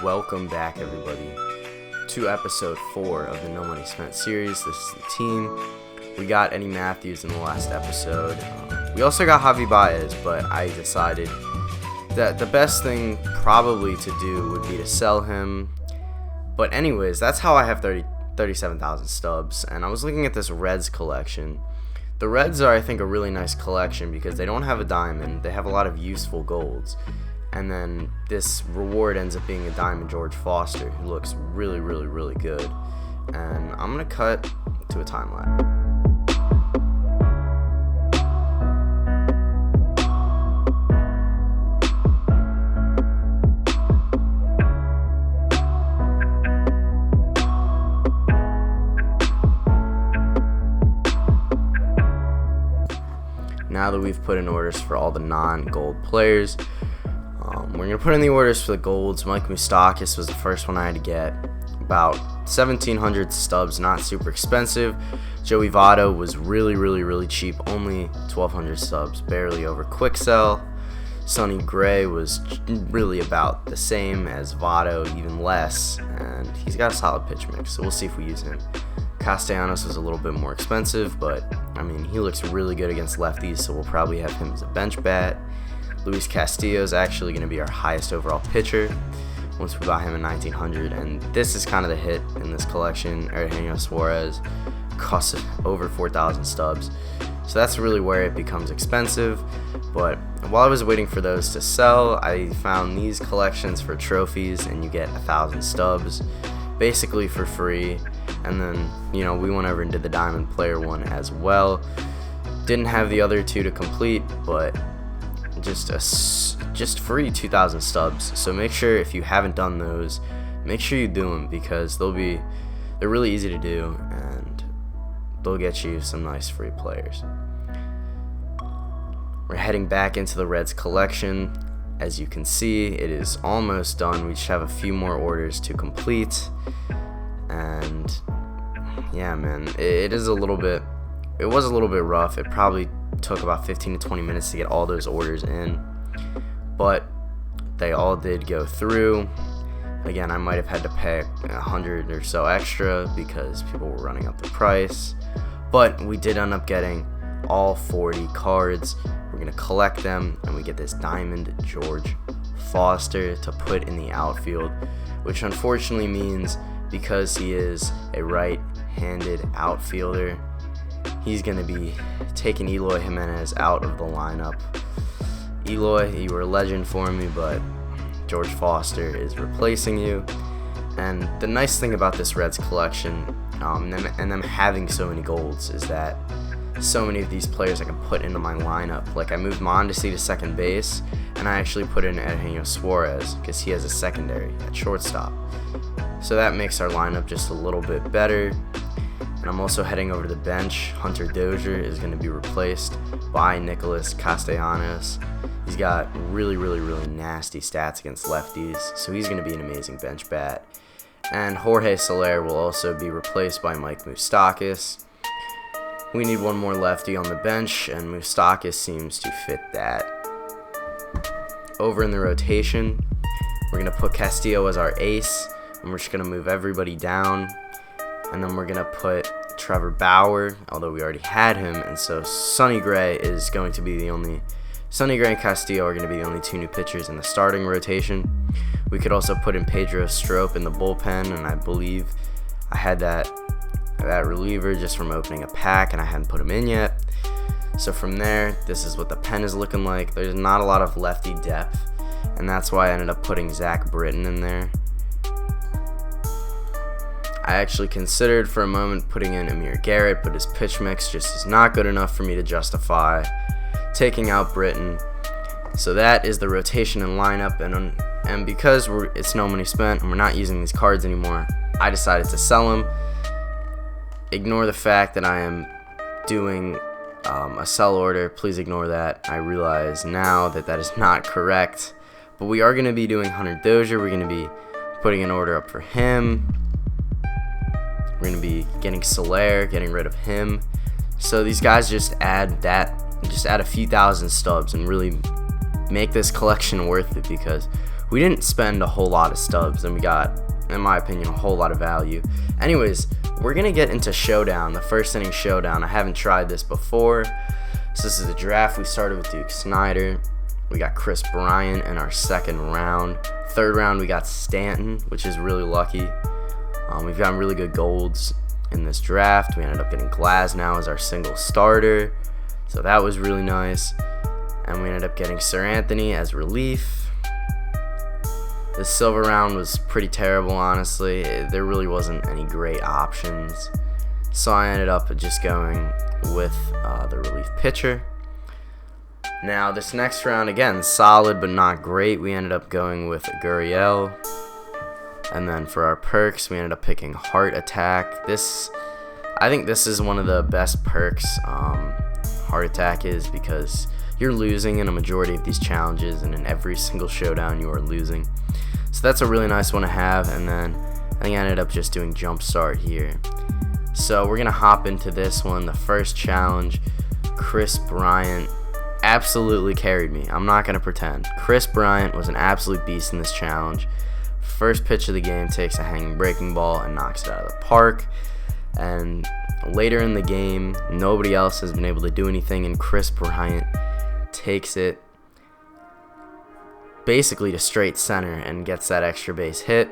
Welcome back, everybody, to episode 4 of the No Money Spent series. This is the team. We got Eddie Matthews in the last episode. We also got Javi Baez, but I decided that the best thing probably to do would be to sell him. But anyways, that's how I have 37,000 stubs. And I was looking at this Reds collection. The Reds are, I think, a really nice collection because they don't have a diamond. They have a lot of useful golds. And then this reward ends up being a diamond George Foster, who looks really, really, really good. And I'm going to cut to a time lapse. Now that we've put in orders for all the non-gold players, we're going to put in the orders for the golds. Mike Moustakas was the first one I had to get. About 1,700 stubs, not super expensive. Joey Votto was really, really, really cheap, only 1,200 stubs, barely over quick sell. Sonny Gray was really about the same as Votto, even less, and he's got a solid pitch mix, so we'll see if we use him. Castellanos was a little bit more expensive, but I mean, he looks really good against lefties, so we'll probably have him as a bench bat. Luis Castillo is actually going to be our highest overall pitcher once we buy him in 1,900, and this is kind of the hit in this collection. Eugenio Suarez costs over 4,000 stubs, so that's really where it becomes expensive. But while I was waiting for those to sell, I found these collections for trophies, and you get 1,000 stubs basically for free. And then, we went over and did the diamond player one as well. Didn't have the other two to complete, but just free 2,000 stubs. So make sure, if you haven't done those, make sure you do them, because they're really easy to do and they'll get you some nice free players. We're heading back into the Reds collection. As you can see, it is almost done. We just have a few more orders to complete. And yeah, man, it was a little bit rough. It probably took about 15 to 20 minutes to get all those orders in, but they all did go through. Again, I might have had to pay 100 or so extra because people were running up the price, but we did end up getting all 40 cards. We're going to collect them, and we get this diamond George Foster to put in the outfield, which unfortunately means, because he is a right-handed outfielder, he's going to be taking Eloy Jimenez out of the lineup. Eloy, you were a legend for me, but George Foster is replacing you. And the nice thing about this Reds collection, and them having so many golds, is that so many of these players I can put into my lineup. Like, I moved Mondesi to second base, and I actually put in Eugenio Suarez because he has a secondary at shortstop. So that makes our lineup just a little bit better. And I'm also heading over to the bench. Hunter Dozier is going to be replaced by Nicholas Castellanos. He's got really, really, really nasty stats against lefties, so he's going to be an amazing bench bat. And Jorge Soler will also be replaced by Mike Moustakas. We need one more lefty on the bench, and Moustakas seems to fit that. Over in the rotation, we're going to put Castillo as our ace, and we're just going to move everybody down. And then we're going to put Trevor Bauer, although we already had him, and so Sonny Gray and Castillo are going to be the only two new pitchers in the starting rotation. We could also put in Pedro Strop in the bullpen, and I believe I had that reliever just from opening a pack, and I hadn't put him in yet. So from there, this is what the pen is looking like. There's not a lot of lefty depth, and that's why I ended up putting Zach Britton in there. I actually considered for a moment putting in Amir Garrett, but his pitch mix just is not good enough for me to justify taking out Britton. So that is the rotation and lineup, and because it's no money spent and we're not using these cards anymore, I decided to sell them. Ignore the fact that I am doing a sell order. Please ignore that. I realize now that is not correct, but we are going to be doing Hunter Dozier. We're going to be putting an order up for him. We're going to be getting Soler, getting rid of him. So these guys just add a few thousand stubs and really make this collection worth it, because we didn't spend a whole lot of stubs, and we got, in my opinion, a whole lot of value. Anyways, we're going to get into Showdown, the first inning Showdown. I haven't tried this before. So this is a draft. We started with Duke Snider. We got Chris Bryant in our second round. Third round, we got Stanton, which is really lucky. We've gotten really good golds in this draft. We ended up getting Glasnow as our single starter, so that was really nice. And we ended up getting Sir Anthony as relief. The silver round was pretty terrible, honestly. There really wasn't any great options, so I ended up just going with the relief pitcher. Now this next round, again, solid but not great. We ended up going with Gurriel. And then for our perks, we ended up picking Heart Attack. I think this is one of the best perks Heart Attack is, because you're losing in a majority of these challenges, and in every single Showdown you are losing. So that's a really nice one to have. And then I think I ended up just doing Jumpstart here. So we're going to hop into this one. The first challenge, Chris Bryant absolutely carried me. I'm not going to pretend. Chris Bryant was an absolute beast in this challenge. First pitch of the game, takes a hanging breaking ball and knocks it out of the park. And later in the game, nobody else has been able to do anything, and Chris Bryant takes it basically to straight center and gets that extra base hit.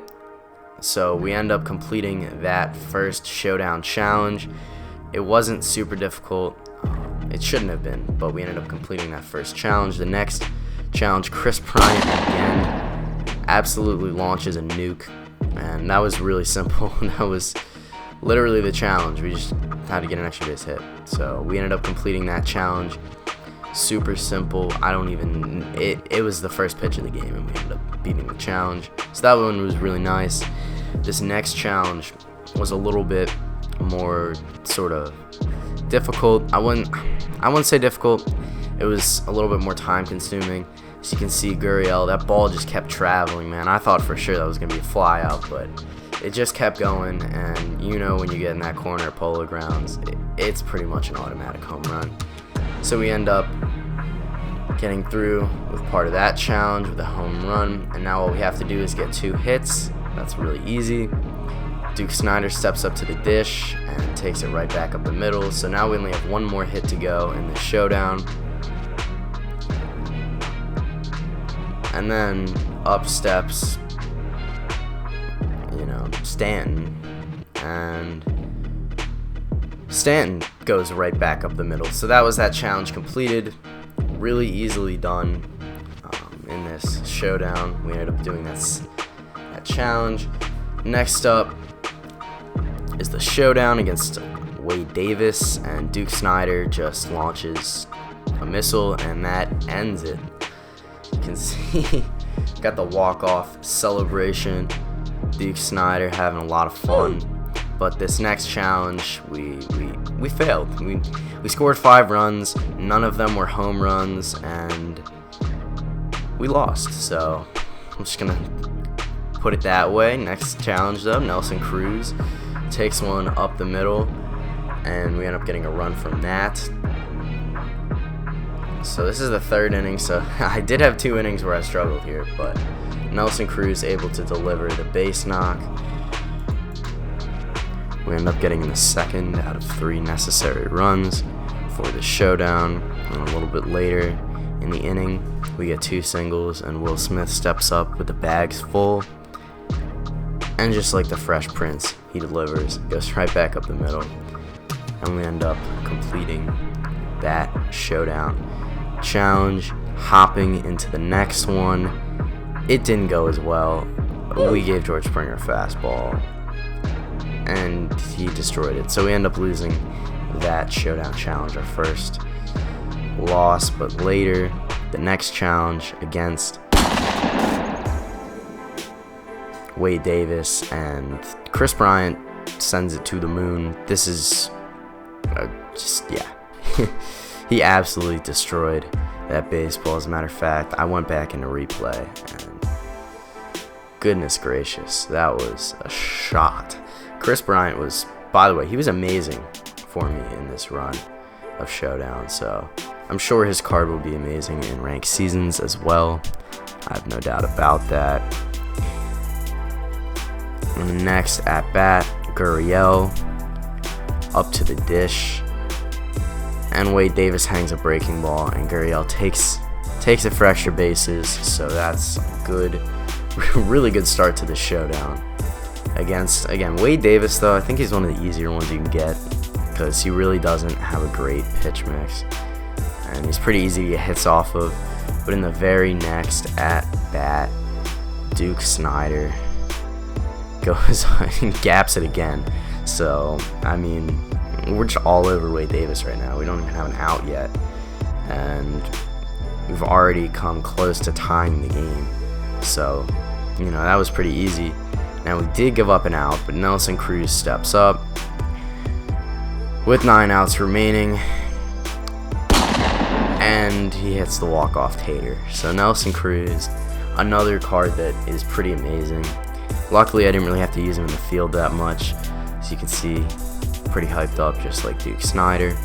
So we end up completing that first Showdown challenge. It wasn't super difficult. It shouldn't have been, but we ended up completing that first challenge. The next challenge, Chris Bryant again absolutely launches a nuke, and that was really simple. That was literally the challenge. We just had to get an extra base hit, so we ended up completing that challenge. Super simple. It was the first pitch of the game, and we ended up beating the challenge, so that one was really nice. This next challenge was a little bit more sort of difficult. I wouldn't say difficult. It was a little bit more time consuming. As you can see, Gurriel, that ball just kept traveling, man. I thought for sure that was going to be a fly out, but it just kept going. And you know, when you get in that corner at Polo Grounds, it's pretty much an automatic home run. So we end up getting through with part of that challenge with a home run. And now all we have to do is get 2 hits. That's really easy. Duke Snider steps up to the dish and takes it right back up the middle. So now we only have 1 more hit to go in the Showdown. And then up steps, Stanton. And Stanton goes right back up the middle. So that was that challenge completed. Really easily done in this Showdown. We ended up doing that challenge. Next up is the Showdown against Wade Davis, and Duke Snider just launches a missile, and that ends it. You can see got the walk-off celebration. Duke Snider having a lot of fun. But this next challenge, we failed. We scored 5 runs. None of them were home runs, and we lost. So I'm just gonna put it that way. Next challenge though, Nelson Cruz takes one up the middle, and we end up getting a run from that. So this is the 3rd inning, so I did have 2 innings where I struggled here, but Nelson Cruz able to deliver the base knock. We end up getting the 2nd out of 3 necessary runs for the Showdown, and a little bit later in the inning, we get 2 singles, and Will Smith steps up with the bags full, and just like the Fresh Prince, he delivers, goes right back up the middle, and we end up completing that Showdown challenge. Hopping into the next one, it didn't go as well. We gave George Springer a fastball, and he destroyed it. So we end up losing that Showdown challenge, our first loss. But later, the next challenge against Wade Davis, and Chris Bryant sends it to the moon. This is he absolutely destroyed that baseball. As a matter of fact, I went back into replay, and goodness gracious, that was a shot. Chris Bryant was, by the way, he was amazing for me in this run of Showdown, so I'm sure his card will be amazing in ranked seasons as well. I have no doubt about that. On the next at bat, Gurriel up to the dish, and Wade Davis hangs a breaking ball, and Gurriel takes it for extra bases. So that's a good, really good start to the showdown. Against, again, Wade Davis, though, I think he's one of the easier ones you can get because he really doesn't have a great pitch mix, and he's pretty easy to get hits off of. But in the very next at bat, Duke Snider goes and gaps it again. So, I mean, we're just all over Wade Davis right now. We don't even have an out yet, and we've already come close to tying the game. So, you know, that was pretty easy. Now, we did give up an out, but Nelson Cruz steps up with 9 outs remaining, and he hits the walk-off tater. So Nelson Cruz, another card that is pretty amazing. Luckily, I didn't really have to use him in the field that much. As you can see, pretty hyped up, just like Duke Snider.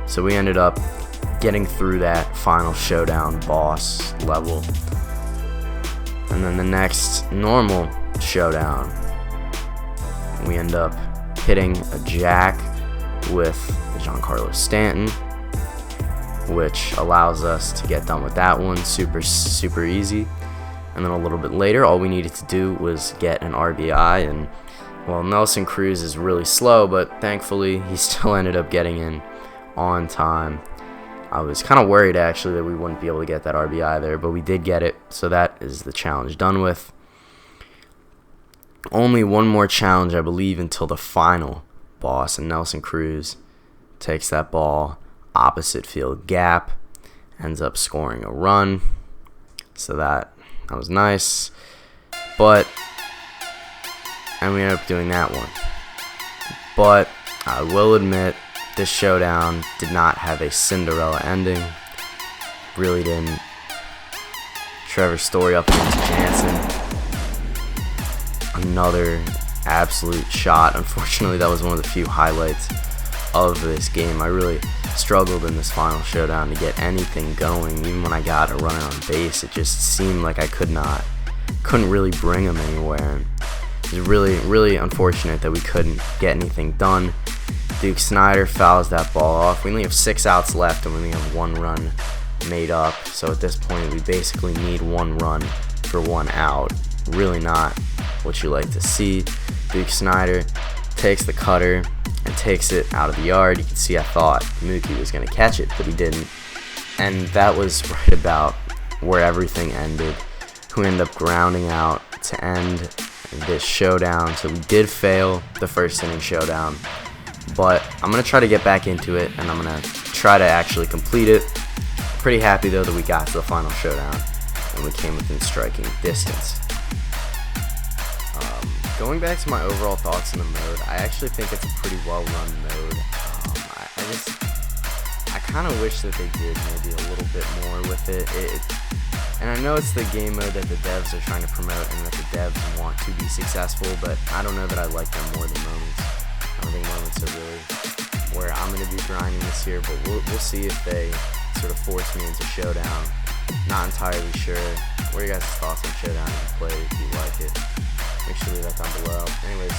So we ended up getting through that final showdown boss level. And then the next normal showdown, we end up hitting a jack with Giancarlo Stanton, which allows us to get done with that one super easy. And then a little bit later, all we needed to do was get an RBI, and well, Nelson Cruz is really slow, but thankfully he still ended up getting in on time. I was kind of worried actually that we wouldn't be able to get that RBI there, but we did get it, so that is the challenge done with. Only one more challenge, I believe, until the final boss, and Nelson Cruz takes that ball opposite field gap, ends up scoring a run, so that was nice. And we ended up doing that one. But I will admit, this showdown did not have a Cinderella ending. Really didn't. Trevor Story up against Jansen. Another absolute shot. Unfortunately, that was one of the few highlights of this game. I really struggled in this final showdown to get anything going. Even when I got a runner on base, it just seemed like I couldn't really bring him anywhere. It was really unfortunate that we couldn't get anything done. Duke Snider fouls that ball off. We only have 6 outs left, and we only have 1 run made up. So at this point, we basically need 1 run for 1 out. Really not what you like to see. Duke Snider takes the cutter and takes it out of the yard. You can see I thought Mookie was going to catch it, but he didn't. And that was right about where everything ended. We ended up grounding out to end this showdown. So we did fail the first inning showdown, but I'm going to try to get back into it, and I'm going to try to actually complete it. Pretty happy though that we got to the final showdown and we came within striking distance. Going back to my overall thoughts in the mode, I actually think it's a pretty well-run mode. I kind of wish that they did maybe a little bit more with it. And I know it's the game mode that the devs are trying to promote and that the devs want to be successful, but I don't know that I like them more than moments. I don't think moments are really where I'm going to be grinding this year, but we'll see if they sort of force me into Showdown. Not entirely sure. What are your guys' thoughts on Showdown if you play it, if you like it? Make sure to leave that down below. Anyways,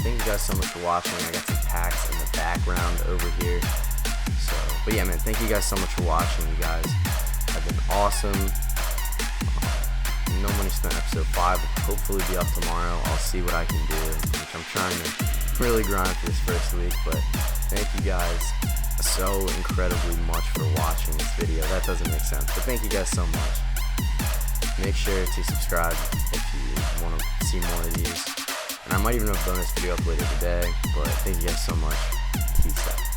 thank you guys so much for watching. I got some packs in the background over here. But yeah, man, thank you guys so much for watching. You guys have been awesome. No Money Spent episode 5 will hopefully be up tomorrow. I'll see what I can do, which I'm trying to really grind for this first week. But thank you guys so incredibly much for watching this video. That doesn't make sense, but thank you guys so much. Make sure to subscribe if you want to see more of these. And I might even have a bonus video up later today. But thank you guys so much. Peace out.